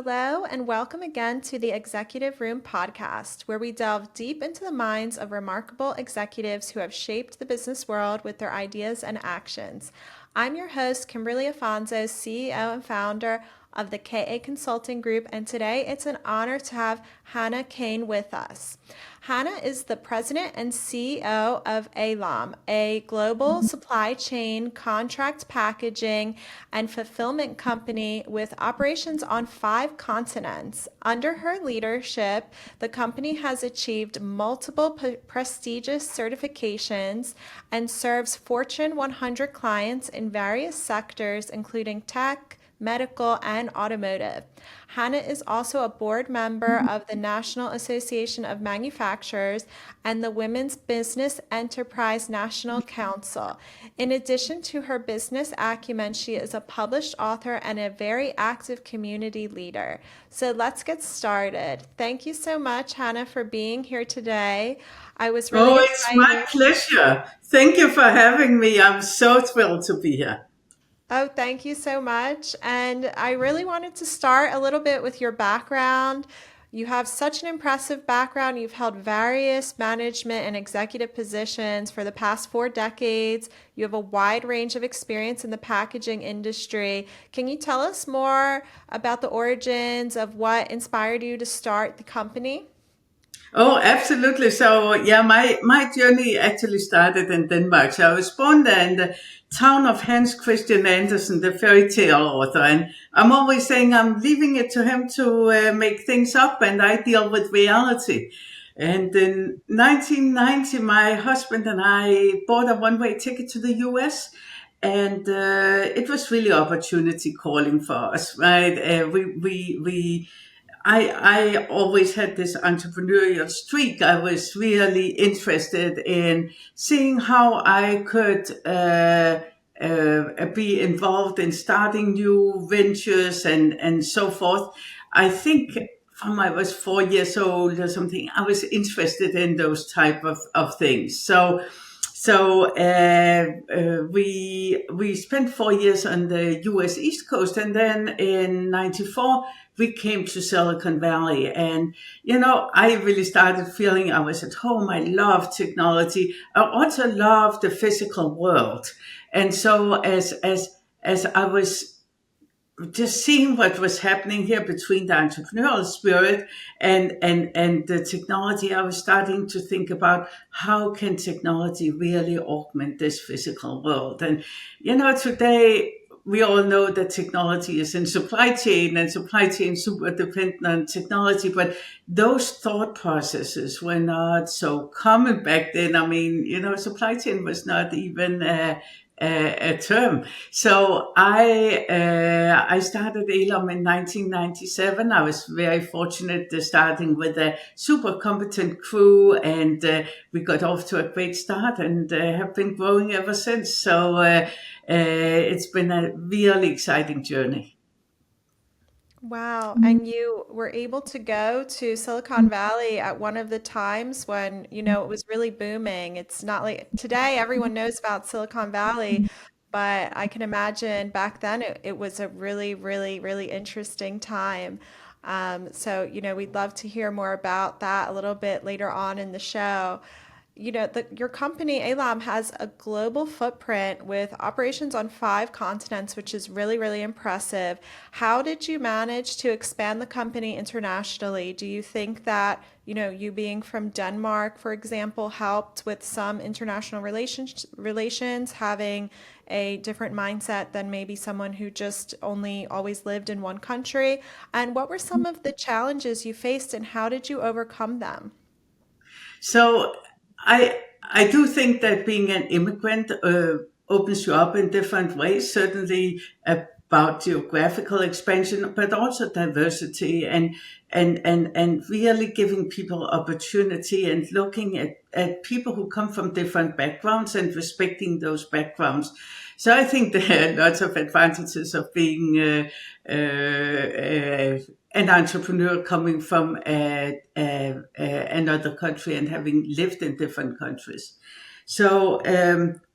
Hello, and welcome again to the Executive Room podcast, where we delve deep into the minds of remarkable executives who have shaped the business world with their ideas and actions. I'm your host, Kimberly Afonso, CEO and founder of the KA Consulting Group, and today it's an honor to have Hannah Kain with us. Hannah is the president and CEO of ALOM, a global supply chain, contract packaging, and fulfillment company with operations on 5 continents. Under her leadership, the company has achieved multiple prestigious certifications and serves Fortune 100 clients in various sectors, including tech, medical, and automotive. Hannah is also a board member of the National Association of Manufacturers and the Women's Business Enterprise National Council. In addition to her business acumen, she is a published author and a very active community leader. So let's get started. Thank you so much, Hannah, for being here today. I was really Oh, it's my excited. pleasure. Thank you for having me. I'm so thrilled to be here. Oh, thank you so much. And I really wanted to start a little bit with your background. You have such an impressive background. You've held various management and executive positions for the past 4 decades. You have a wide range of experience in the packaging industry. Can you tell us more about the origins of what inspired you to start the company? Oh, absolutely. So, yeah, my journey actually started in Denmark. So I was born there in the town of Hans Christian Andersen, the fairy tale author. And I'm always saying I'm leaving it to him to make things up, and I deal with reality. And in 1990, my husband and I bought a one-way ticket to the US. And it was really opportunity calling for us, right? I always had this entrepreneurial streak. I was really interested in seeing how I could be involved in starting new ventures and so forth. I think from I was 4 years old or something, I was interested in those type of things. We spent 4 years on the U.S. East Coast, and then in '94 we came to Silicon Valley. And I really started feeling I was at home. I love technology. I also love the physical world. And so as I was just seeing what was happening here between the entrepreneurial spirit and the technology, I was starting to think about how can technology really augment this physical world. And today we all know that technology is in supply chain, and supply chain super dependent on technology, but those thought processes were not so common back then. I mean, supply chain was not even a term. So I started ALOM in 1997. I was very fortunate starting with a super competent crew, and we got off to a great start and have been growing ever since. So it's been a really exciting journey. Wow. And you were able to go to Silicon Valley at one of the times when, it was really booming. It's not like today everyone knows about Silicon Valley, but I can imagine back then it was a really, really, really interesting time. So, we'd love to hear more about that a little bit later on in the show. Your company, ALAM, has a global footprint with operations on 5 continents, which is really, really impressive. How did you manage to expand the company internationally? Do you think that, you being from Denmark, for example, helped with some international relations, having a different mindset than maybe someone who just only always lived in one country? And what were some of the challenges you faced and how did you overcome them? So I do think that being an immigrant opens you up in different ways. Certainly about geographical expansion, but also diversity and really giving people opportunity and looking at people who come from different backgrounds and respecting those backgrounds. So I think there are lots of advantages of being an entrepreneur coming from another country and having lived in different countries.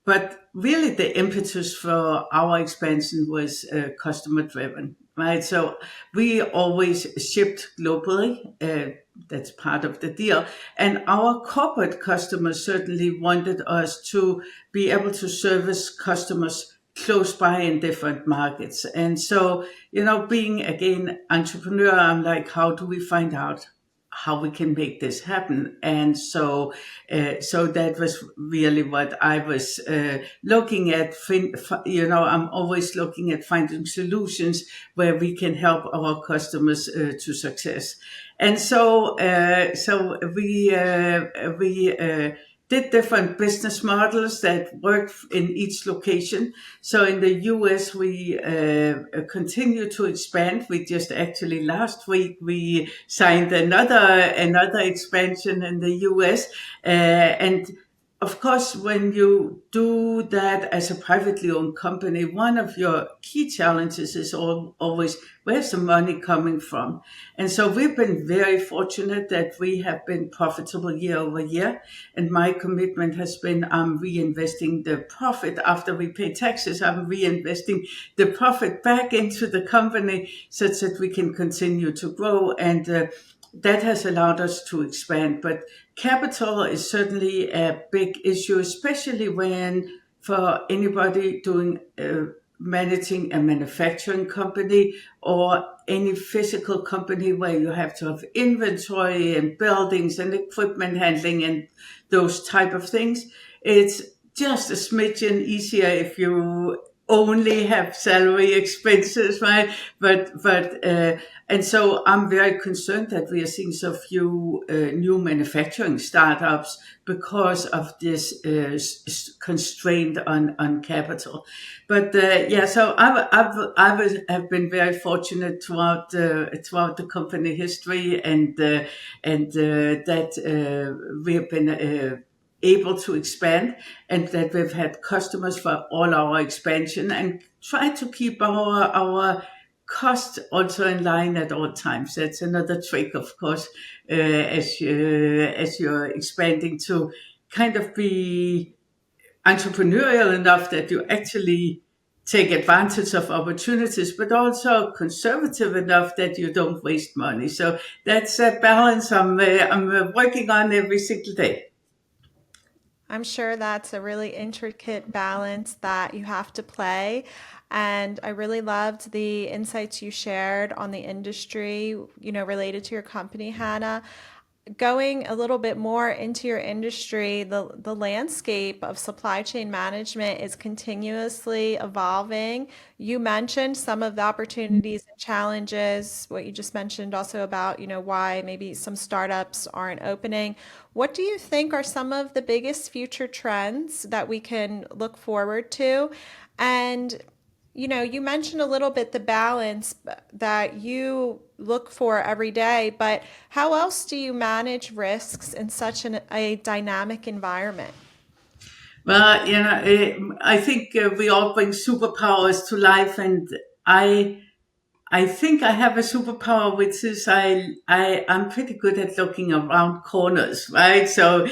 But really, the impetus for our expansion was customer driven. right? So we always shipped globally. That's part of the deal. And our corporate customers certainly wanted us to be able to service customers close by in different markets. And so, being again entrepreneur, I'm like, how do we find out how we can make this happen? And so that was really what I was looking at. I'm always looking at finding solutions where we can help our customers to success. And so we did different business models that worked in each location. So in the US, we continue to expand. We just actually last week we signed another expansion in the US, and of course, when you do that as a privately owned company, one of your key challenges is always where's the money coming from? And so we've been very fortunate that we have been profitable year over year. And my commitment has been I'm reinvesting the profit after we pay taxes. I'm reinvesting the profit back into the company such that we can continue to grow. And that has allowed us to expand. But capital is certainly a big issue, especially when for anybody doing managing a manufacturing company or any physical company where you have to have inventory and buildings and equipment handling and those type of things. It's just a smidgen easier if you only have salary expenses, right? But and so I'm very concerned that we are seeing so few new manufacturing startups because of this constraint on capital. But yeah, so have been very fortunate throughout the company history, and that we have been able to expand, and that we've had customers for all our expansion, and try to keep our cost also in line at all times. That's another trick, of course, as you're expanding, to kind of be entrepreneurial enough that you actually take advantage of opportunities, but also conservative enough that you don't waste money. So that's a balance I'm working on every single day. I'm sure that's a really intricate balance that you have to play. And I really loved the insights you shared on the industry, related to your company, Hannah. Going a little bit more into your industry, the landscape of supply chain management is continuously evolving. You mentioned some of the opportunities and challenges, what you just mentioned also about, why maybe some startups aren't opening. What do you think are some of the biggest future trends that we can look forward to? And you mentioned a little bit the balance that you look for every day, but how else do you manage risks in such a dynamic environment? Well, I think we all bring superpowers to life, and I I think I have a superpower, which is I'm pretty good at looking around corners, right? So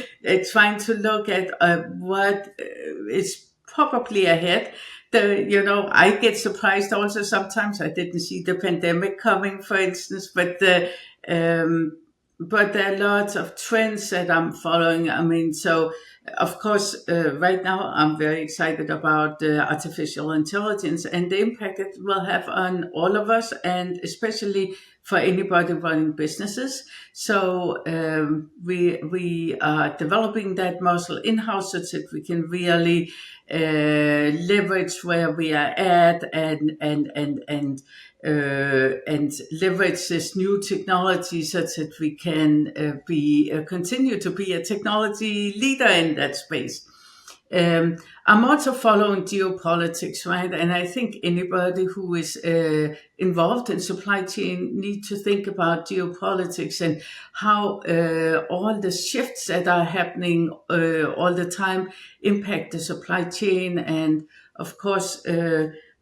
trying to look at what is probably ahead. I get surprised also sometimes. I didn't see the pandemic coming, for instance, um, but there are lots of trends that I'm following. I mean, so of course, right now I'm very excited about artificial intelligence and the impact it will have on all of us, and especially for anybody running businesses. So we are developing that muscle in house so that we can really leverage where we are at, and leverage this new technology such that we can continue to be a technology leader in that space. I'm also following geopolitics, right? And I think anybody who is involved in supply chain need to think about geopolitics and how all the shifts that are happening all the time impact the supply chain. And of course,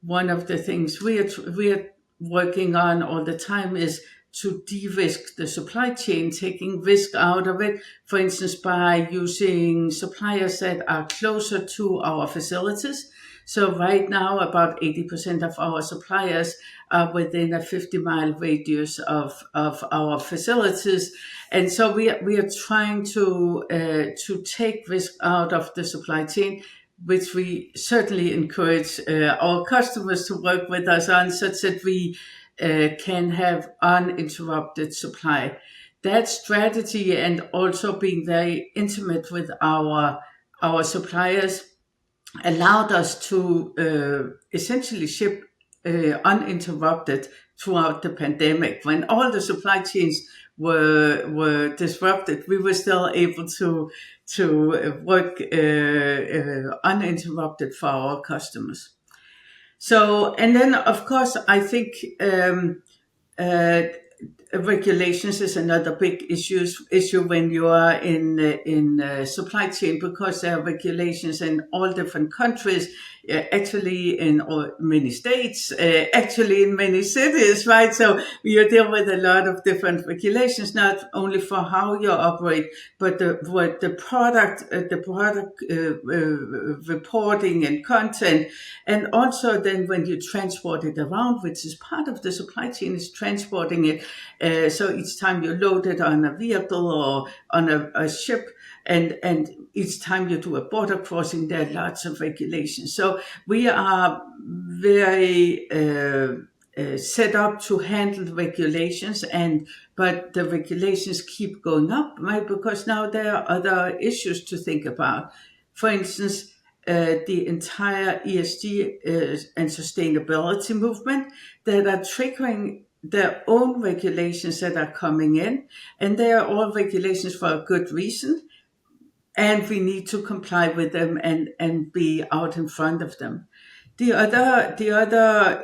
one of the things we are working on all the time is to de-risk the supply chain, taking risk out of it, for instance, by using suppliers that are closer to our facilities. So right now, about 80% of our suppliers are within a 50-mile radius of our facilities. And so we are trying to take risk out of the supply chain, which we certainly encourage our customers to work with us on, such that we can have uninterrupted supply. That strategy, and also being very intimate with our suppliers, allowed us to essentially ship uninterrupted throughout the pandemic. When all the supply chains were disrupted, we were still able to work uninterrupted for our customers. So, and then of course, I think uh, regulations is another big issue when you are in supply chain, because there are regulations in all different countries, actually in many states, actually in many cities, right? So you deal with a lot of different regulations, not only for how you operate, but the product reporting and content, and also then when you transport it around, which is part of the supply chain, is transporting it. So each time you load it on a vehicle or on a ship, and each time you do a border crossing, there are lots of regulations. So we are very set up to handle the regulations, but the regulations keep going up, right? Because now there are other issues to think about. For instance, the entire ESG and sustainability movement that are triggering their own regulations that are coming in, and they are all regulations for a good reason, and we need to comply with them and be out in front of them. The other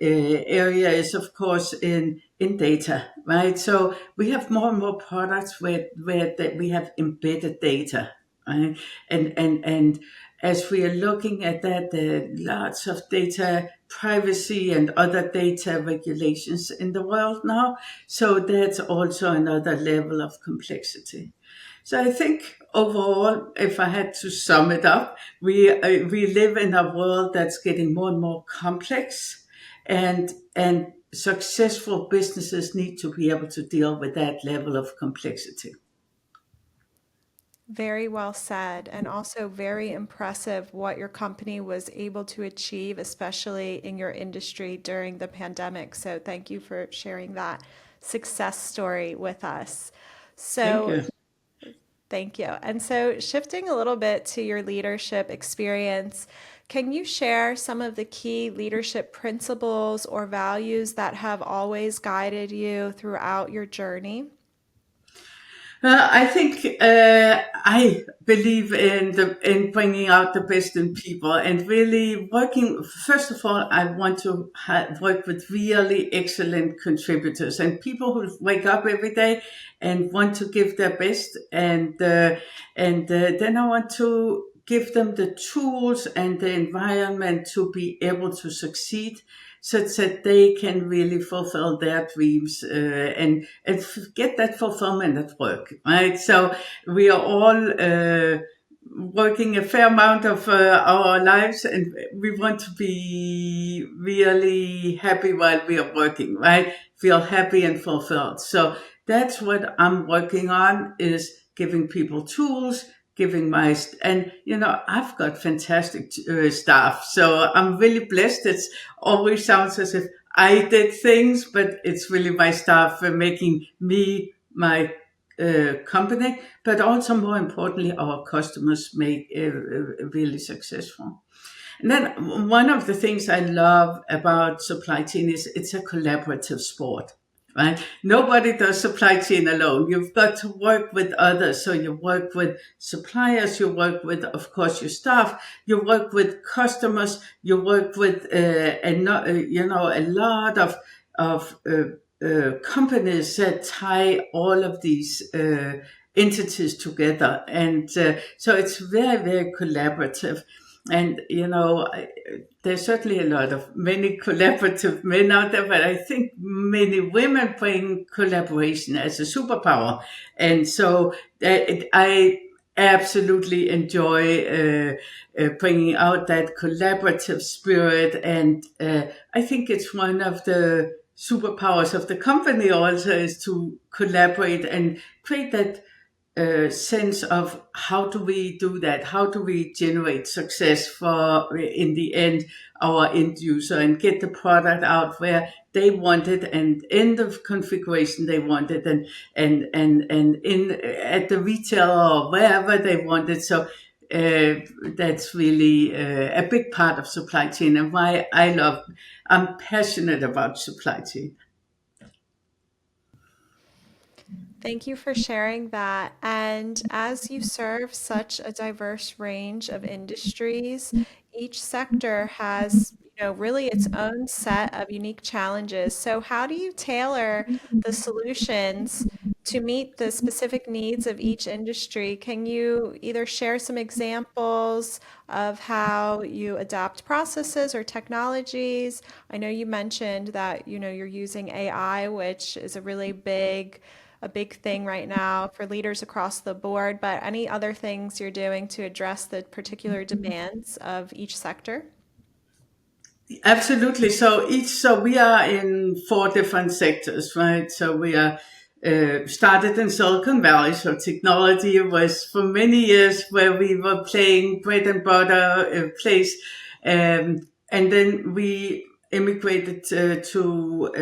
area is, of course, in data, right? So we have more and more products where that we have embedded data, right? And as we are looking at that, there are lots of data privacy and other data regulations in the world now. So that's also another level of complexity. So I think overall, if I had to sum it up, we live in a world that's getting more and more complex, and successful businesses need to be able to deal with that level of complexity. Very well said, and also very impressive what your company was able to achieve, especially in your industry during the pandemic. So, thank you for sharing that success story with us. Thank So, you. thank you. And so, shifting a little bit to your leadership experience, can you share some of the key leadership principles or values that have always guided you throughout your journey? I think I believe in bringing out the best in people and really working. First of all, I want to work with really excellent contributors and people who wake up every day and want to give their best, and then I want to give them the tools and the environment to be able to succeed, such that they can really fulfill their dreams, and get that fulfillment at work, right? So we are all working a fair amount of our lives, and we want to be really happy while we are working, right? Feel happy and fulfilled. So that's what I'm working on, is giving people tools, giving and I've got fantastic staff, so I'm really blessed. It always sounds as if I did things, but it's really my staff making me, my company, but also more importantly, our customers make really successful. And then one of the things I love about supply chain is it's a collaborative sport, right? Nobody does supply chain alone. You've got to work with others. So you work with suppliers, you work with, of course, your staff, you work with customers, you work with, a lot of companies that tie all of these entities together. And so it's very, very collaborative. And there's certainly a lot of many collaborative men out there, but I think many women bring collaboration as a superpower. And so I absolutely enjoy bringing out that collaborative spirit, and I think it's one of the superpowers of the company also is to collaborate and create that sense of how do we do that? How do we generate success for, in the end, our end user and get the product out where they want it and in the configuration they want it, and in at the retailer or wherever they want it. So that's really a big part of supply chain and why I'm passionate about supply chain. Thank you for sharing that. And as you serve such a diverse range of industries, each sector has, really its own set of unique challenges. So how do you tailor the solutions to meet the specific needs of each industry? Can you either share some examples of how you adapt processes or technologies? I know you mentioned that, you're using AI, which is a big thing right now for leaders across the board, but any other things you're doing to address the particular demands of each sector? Absolutely. So we are in four different sectors, right? So we are started in Silicon Valley. So technology was for many years where we were playing bread and butter place, and then we immigrated to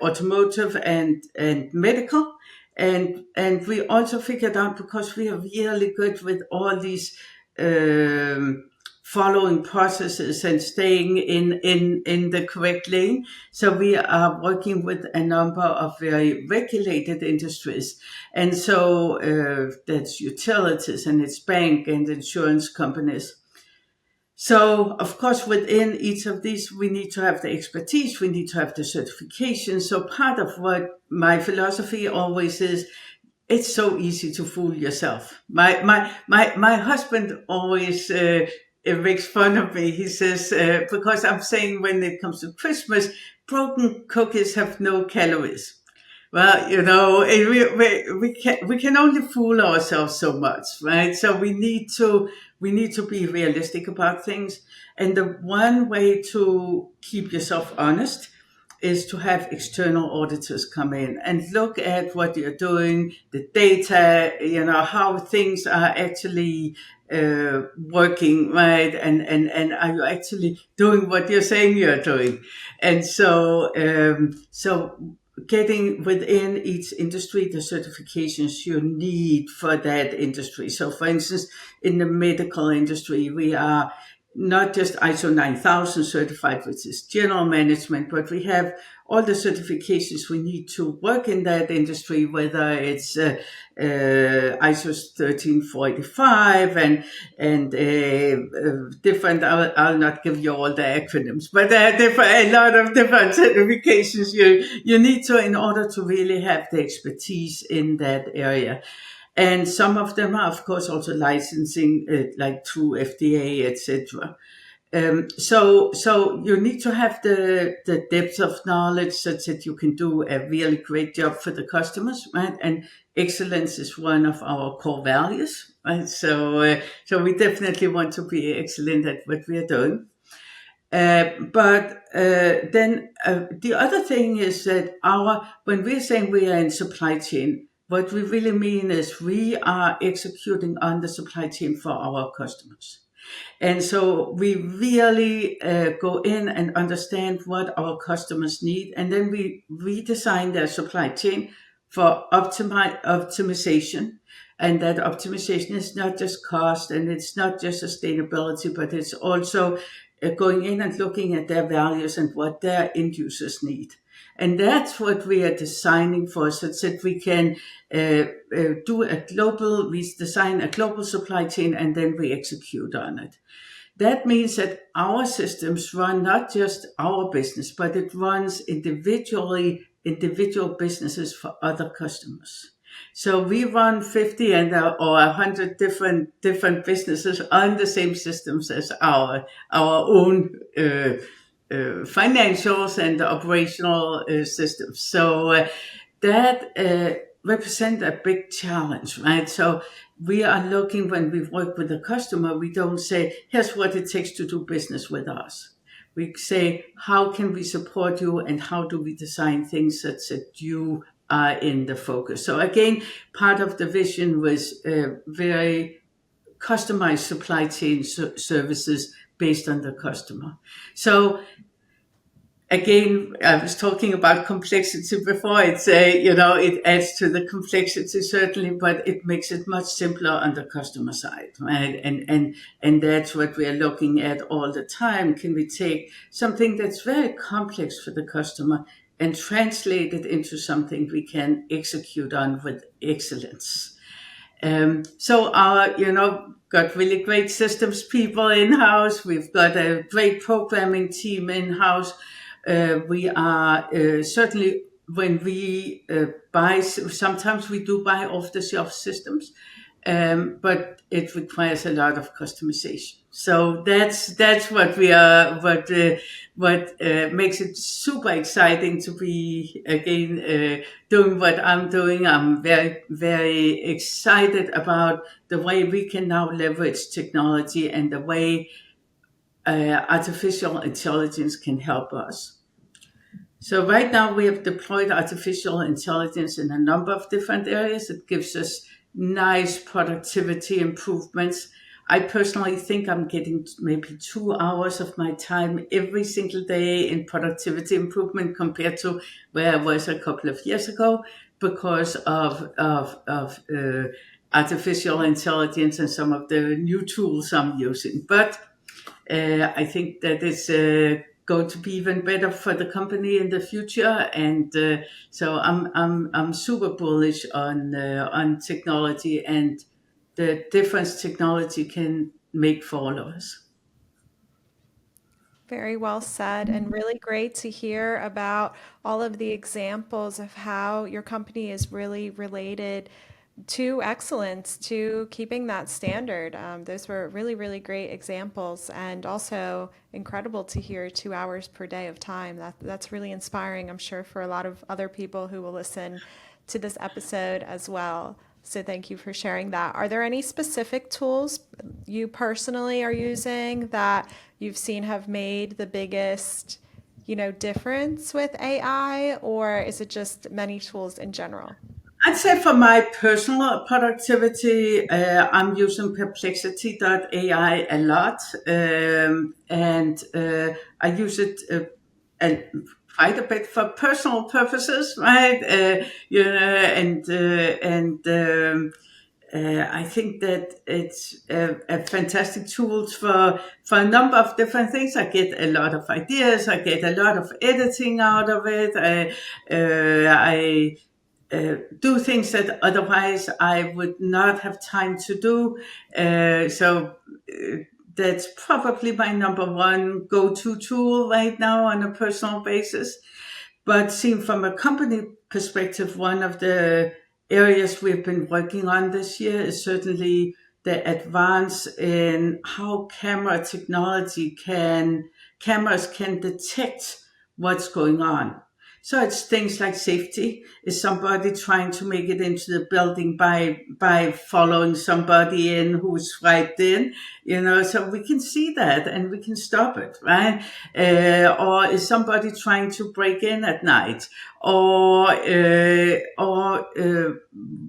automotive and medical. And we also figured out because we are really good with all these um, following processes and staying in the correct lane. So we are working with a number of very regulated industries. And so that's utilities and it's bank and insurance companies. So, of course, within each of these, we need to have the expertise, we need to have the certification. So, part of what my philosophy always is, it's so easy to fool yourself. My husband always makes fun of me. He says because I'm saying when it comes to Christmas, broken cookies have no calories. Well, we can only fool ourselves so much, right? So we need to be realistic about things, and the one way to keep yourself honest is to have external auditors come in and look at what you're doing, the data, how things are actually working, right? And are you actually doing what you're saying you're doing? And so getting within each industry the certifications you need for that industry. So, for instance, in the medical industry, we are not just ISO 9000 certified, which is general management, but we have all the certifications we need to work in that industry, whether it's ISO 13485 and different. I'll not give you all the acronyms, but there are a lot of different certifications you need to in order to really have the expertise in that area. And some of them are, of course, also licensing, like through FDA, etc. So you need to have the depth of knowledge such that you can do a really great job for the customers, right? And excellence is one of our core values, right? So we definitely want to be excellent at what we are doing. But then the other thing is that when we're saying we are in supply chain, what we really mean is we are executing on the supply chain for our customers. And so we really go in and understand what our customers need, and then we redesign their supply chain for optimization. And that optimization is not just cost and it's not just sustainability, but it's also going in and looking at their values and what their end users need. And that's what we are designing for, so that we can we design a global supply chain and then we execute on it. That means that our systems run not just our business, but it runs individual businesses for other customers. So we run 50 or 100 different businesses on the same systems as our own financials and operational systems. So that represent a big challenge, right? So we are looking, when we work with a customer, we don't say, here's what it takes to do business with us. We say, how can we support you and how do we design things such that you are in the focus? So again, part of the vision was very customized supply chain services based on the customer. So again, I was talking about complexity before. It's it adds to the complexity certainly, but it makes it much simpler on the customer side, right? And that's what we are looking at all the time. Can we take something that's very complex for the customer and translate it into something we can execute on with excellence? So our, got really great systems people in house. We've got a great programming team in house. We are certainly, when we buy, sometimes we do buy off the shelf systems, but it requires a lot of customization. So that's what we are, what makes it super exciting to be again doing what I'm doing. I'm very, very excited about the way we can now leverage technology and the way artificial intelligence can help us. So right now we have deployed artificial intelligence in a number of different areas. It gives us nice productivity improvements. I personally think I'm getting maybe 2 hours of my time every single day in productivity improvement compared to where I was a couple of years ago because of artificial intelligence and some of the new tools I'm using. But I think that it's going to be even better for the company in the future, and so I'm super bullish on technology and the difference technology can make for all of us. Very well said, and really great to hear about all of the examples of how your company is really related to excellence, to keeping that standard. Those were really, really great examples, and also incredible to hear 2 hours per day of time. That's really inspiring, I'm sure, for a lot of other people who will listen to this episode as well. So thank you for sharing that. Are there any specific tools you personally are using that you've seen have made the biggest, difference with AI, or is it just many tools in general? I'd say for my personal productivity, I'm using perplexity.ai a lot, and I use it and quite a bit for personal purposes, right? I think that it's a fantastic tool for a number of different things. I get a lot of ideas. I get a lot of editing out of it. I do things that otherwise I would not have time to do. So that's probably my number one go-to tool right now on a personal basis. But seen from a company perspective, one of the areas we've been working on this year is certainly the advance in how cameras can detect what's going on. So it's things like safety. Is somebody trying to make it into the building by following somebody in who's swiped in? So we can see that and we can stop it, right? Or is somebody trying to break in at night? Or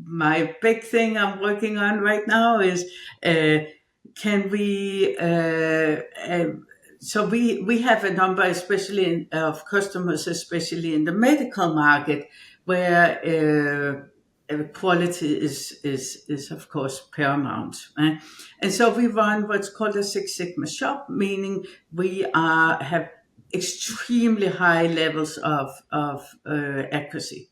my big thing I'm working on right now is can we so we have a number, especially of customers, especially in the medical market, where quality is of course paramount, right? And so we run what's called a Six Sigma shop, meaning we have extremely high levels of accuracy.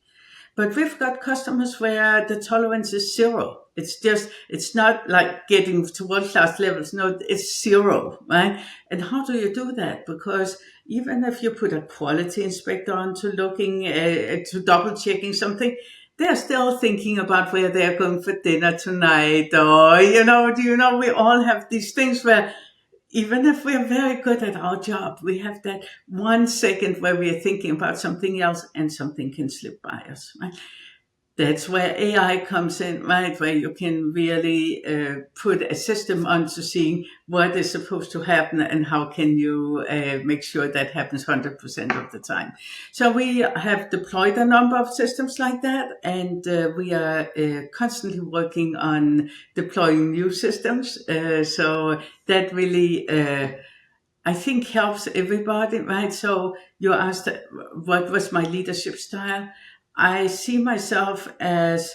But we've got customers where the tolerance is zero. It's not like getting to world class levels. No, it's zero, right? And how do you do that? Because even if you put a quality inspector on to looking to double checking something, they're still thinking about where they're going for dinner tonight. Or, we all have these things where even if we're very good at our job, we have that 1 second where we are thinking about something else and something can slip by us, right? That's where AI comes in, right? Where you can really put a system onto seeing what is supposed to happen and how can you make sure that happens 100% of the time. So we have deployed a number of systems like that, and we are constantly working on deploying new systems. So that really, I think, helps everybody, right? So you asked what was my leadership style. I see myself as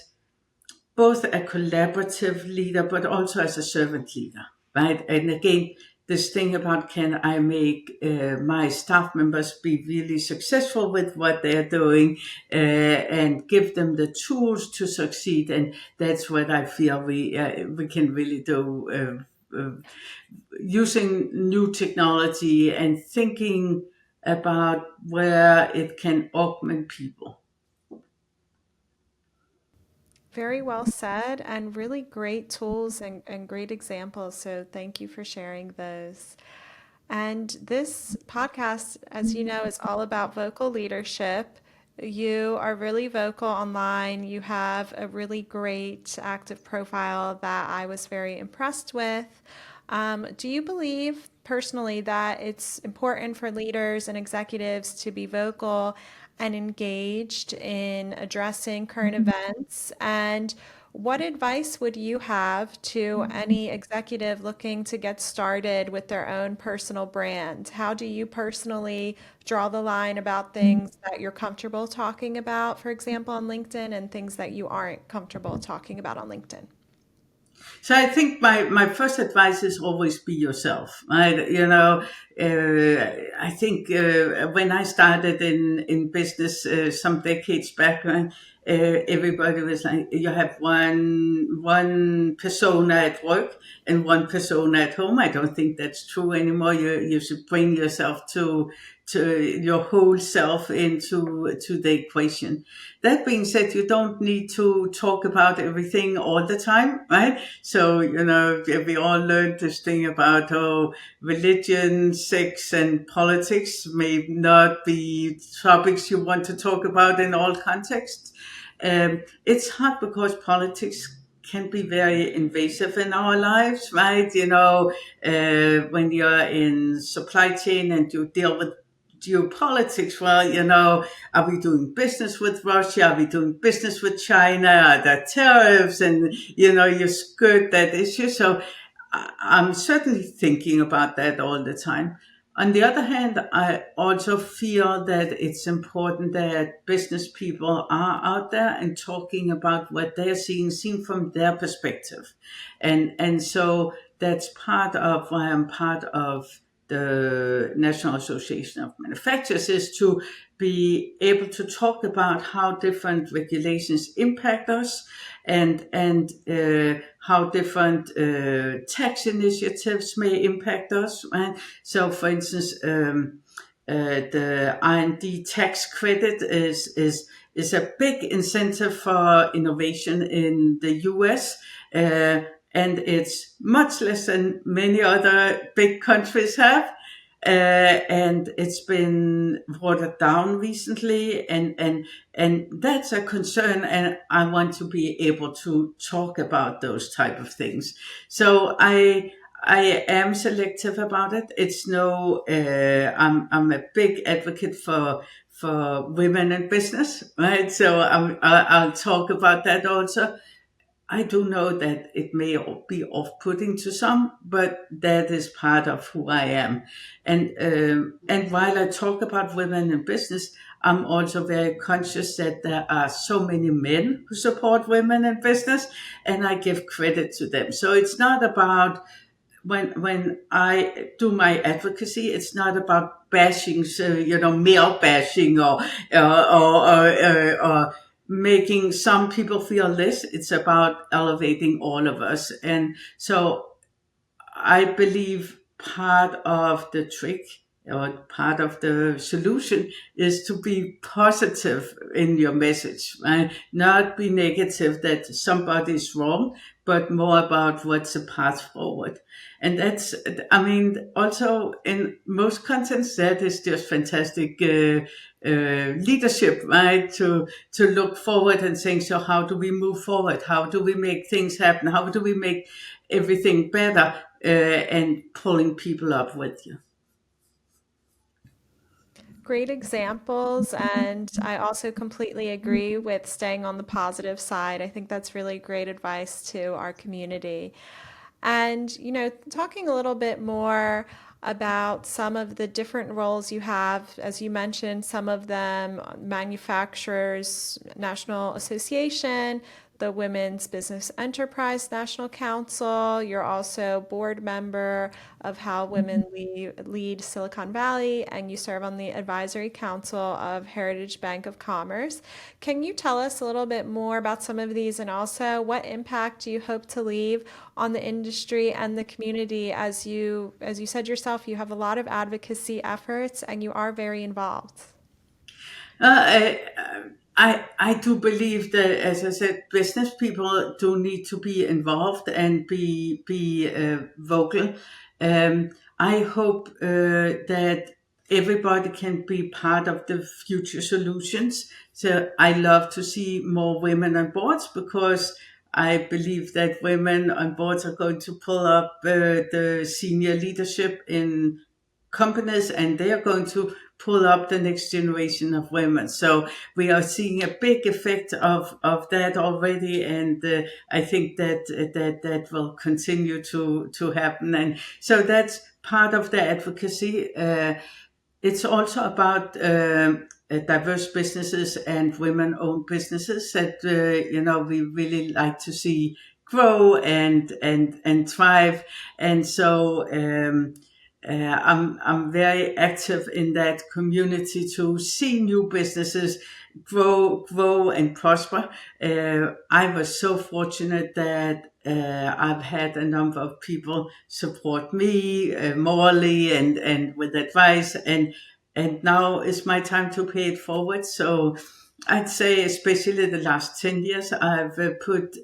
both a collaborative leader, but also as a servant leader, right? And again, this thing about can I make my staff members be really successful with what they're doing and give them the tools to succeed, and that's what I feel we can really do. Using new technology and thinking about where it can augment people. Very well said, and really great tools and great examples. So thank you for sharing those. And this podcast, as you know, is all about vocal leadership. You are really vocal online. You have a really great active profile that I was very impressed with. Do you believe personally that it's important for leaders and executives to be vocal and engaged in addressing current events? And what advice would you have to any executive looking to get started with their own personal brand? How do you personally draw the line about things that you're comfortable talking about, for example, on LinkedIn, and things that you aren't comfortable talking about on LinkedIn? So I think my first advice is always be yourself, right? I think when I started in business some decades back, right, everybody was like, you have one persona at work and one persona at home. I don't think that's true anymore. You should bring yourself to your whole self into the equation. That being said, you don't need to talk about everything all the time, right? So, we all learned this thing about religion, sex, and politics may not be topics you want to talk about in all contexts. It's hard because politics can be very invasive in our lives, right? When you're in supply chain and you deal with geopolitics, well, are we doing business with Russia? Are we doing business with China? Are there tariffs? And, you skirt that issue. So I'm certainly thinking about that all the time. On the other hand, I also feel that it's important that business people are out there and talking about what they're seeing, seen from their perspective. And so that's part of why I'm part of the National Association of Manufacturers, is to be able to talk about how different regulations impact us, and how different tax initiatives may impact us. Right? So, for instance, the R&D tax credit is a big incentive for innovation in the US. And it's much less than many other big countries have. And it's been watered down recently, and that's a concern. And I want to be able to talk about those type of things. So I am selective about it. It's no, I'm a big advocate for women in business, right? So I'll talk about that also. I do know that it may be off-putting to some, but that is part of who I am. And while I talk about women in business, I'm also very conscious that there are so many men who support women in business, and I give credit to them. So it's not about, when I do my advocacy, it's not about bashing, so male bashing, or making some people feel less. It's about elevating all of us, and so I believe part of the trick or part of the solution is to be positive in your message, right? Not be negative that somebody's wrong, but more about what's the path forward. And that's, I mean, also in most contents, that is just fantastic leadership, right? To look forward and saying, so how do we move forward? How do we make things happen? How do we make everything better? And pulling people up with you. Great examples. And I also completely agree with staying on the positive side. I think that's really great advice to our community. And, talking a little bit more about some of the different roles you have, as you mentioned, some of them manufacturers, National Association, the Women's Business Enterprise National Council. You're also board member of How Women Lead Silicon Valley, and you serve on the advisory council of Heritage Bank of Commerce. Can you tell us a little bit more about some of these, and also what impact do you hope to leave on the industry and the community? As you said yourself, you have a lot of advocacy efforts and you are very involved. I do believe that, as I said, business people do need to be involved and be vocal. I hope that everybody can be part of the future solutions. So I love to see more women on boards, because I believe that women on boards are going to pull up the senior leadership in companies, and they are going to pull up the next generation of women. So we are seeing a big effect of that already, and I think that will continue to happen. And so that's part of the advocacy. It's also about diverse businesses and women-owned businesses that we really like to see grow and thrive. And so I'm very active in that community to see new businesses grow and prosper. I was so fortunate that I've had a number of people support me morally and with advice, and now is my time to pay it forward. So I'd say, especially the last 10 years, I've put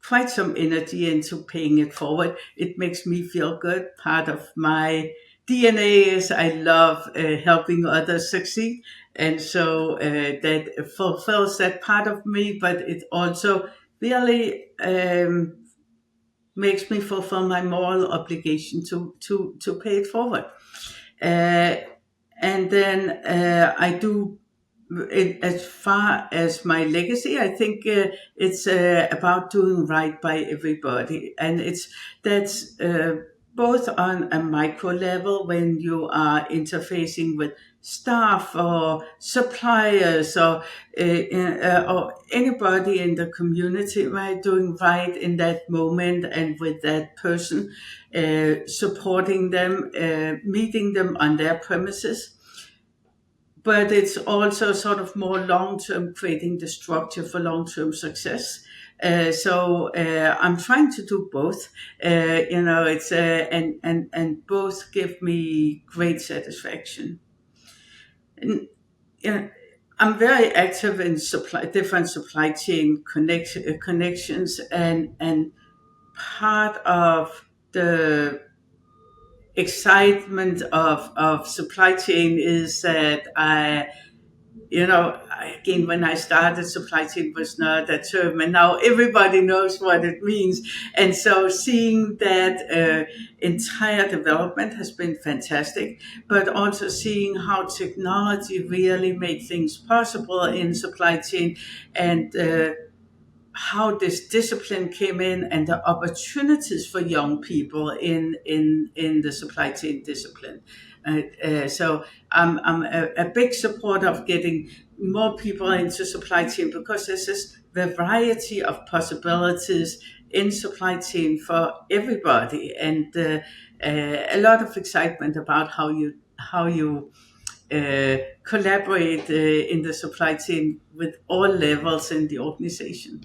quite some energy into paying it forward. It makes me feel good. Part of my DNA is I love helping others succeed. And so that fulfills that part of me, but it also really makes me fulfill my moral obligation to pay it forward. Uh, and then I do as far as my legacy, I think it's about doing right by everybody, and that's both on a micro level when you are interfacing with staff or suppliers or anybody in the community, right? Doing right in that moment and with that person, supporting them, meeting them on their premises, but it's also sort of more long term, creating the structure for long term success. So I'm trying to do both. It's and both give me great satisfaction. And yeah, I'm very active in different supply chain connections, and part of the excitement of supply chain is that again, when I started, supply chain was not a term, and now everybody knows what it means. And so seeing that entire development has been fantastic, but also seeing how technology really made things possible in supply chain, and how this discipline came in, and the opportunities for young people in the supply chain discipline. So I'm a big supporter of getting more people into supply chain, because there's this variety of possibilities in supply chain for everybody, and a lot of excitement about how you collaborate in the supply chain with all levels in the organization.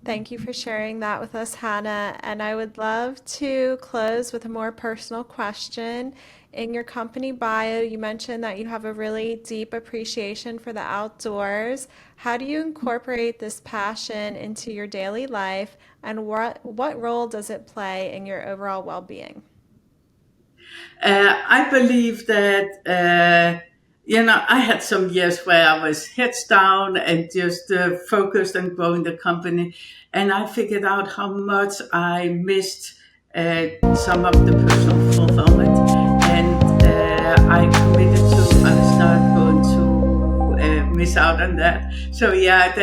Thank you for sharing that with us, Hannah. And I would love to close with a more personal question. In your company bio, you mentioned that you have a really deep appreciation for the outdoors. How do you incorporate this passion into your daily life, and what role does it play in your overall well-being? I believe that, I had some years where I was heads down and just focused on growing the company. And I figured out how much I missed some of the personal fulfillment. And I committed to, I was not going to miss out on that. So, yeah,